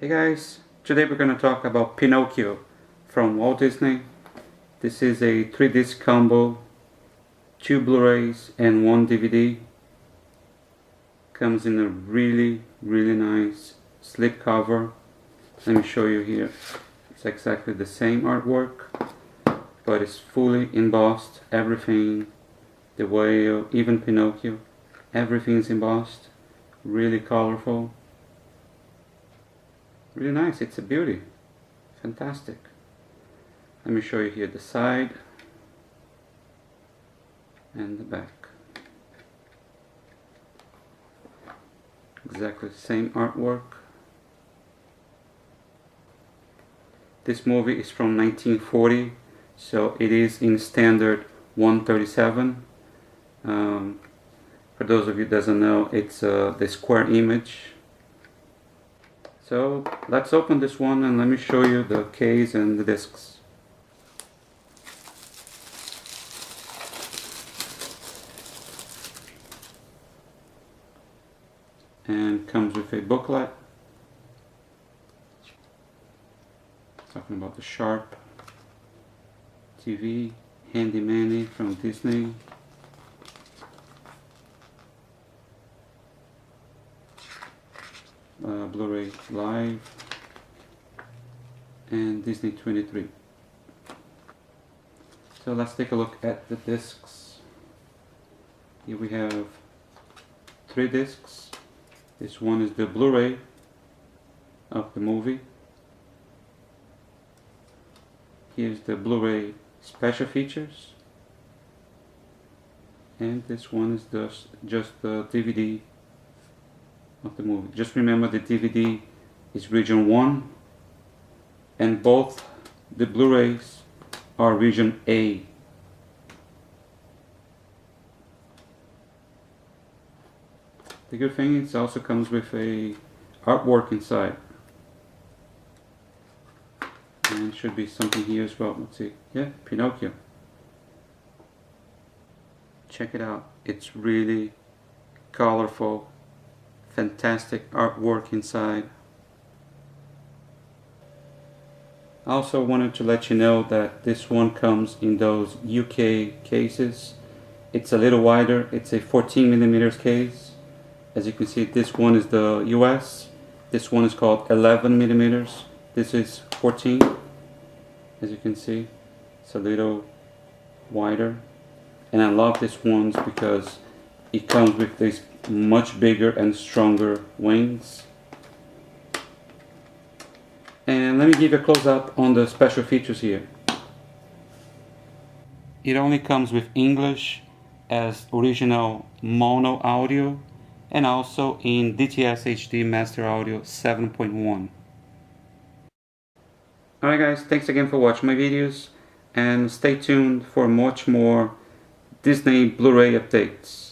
Hey guys, today we're going to talk about Pinocchio from Walt Disney. This is a 3-disc combo, 2 Blu-rays and 1 DVD. Comes in a really nice slip cover. Let me show you here. It's exactly the same artwork, but it's fully embossed. Everything, the whale, even Pinocchio, everything is embossed. Really colorful. Really nice. It's a beauty. Fantastic. Let me show you here the side and the back. Exactly the same artwork. This movie is from 1940, so it is in standard 137. For those of you that doesn't know, it's the square image. So let's open this one and let me show you the case and the discs. And comes with a booklet talking about the Sharp TV Handy Manny from Disney. Blu-ray Live and Disney 23. So let's take a look at the discs. Here we have 3 discs. This one is the Blu-ray of the movie. Here's the Blu-ray special features, and this one is just the DVD of the movie. Just remember the DVD is region 1 and both the Blu-rays are region A. The good thing is it also comes with a artwork inside, and should be something here as well. Let's see. Yeah, Pinocchio. Check it out. It's really colorful. Fantastic artwork inside. I also wanted to let you know that this one comes in those UK cases. It's a little wider. It's a 14mm case. As you can see, this one is the US. This one is called 11mm. This is 14. As you can see, it's a little wider. And I love this ones because it comes with these much bigger and stronger wings. And let me give you a close-up on the special features here. It only comes with English as original mono audio and also in DTS HD Master Audio 7.1. Alright guys, thanks again for watching my videos and stay tuned for much more Disney Blu-ray updates.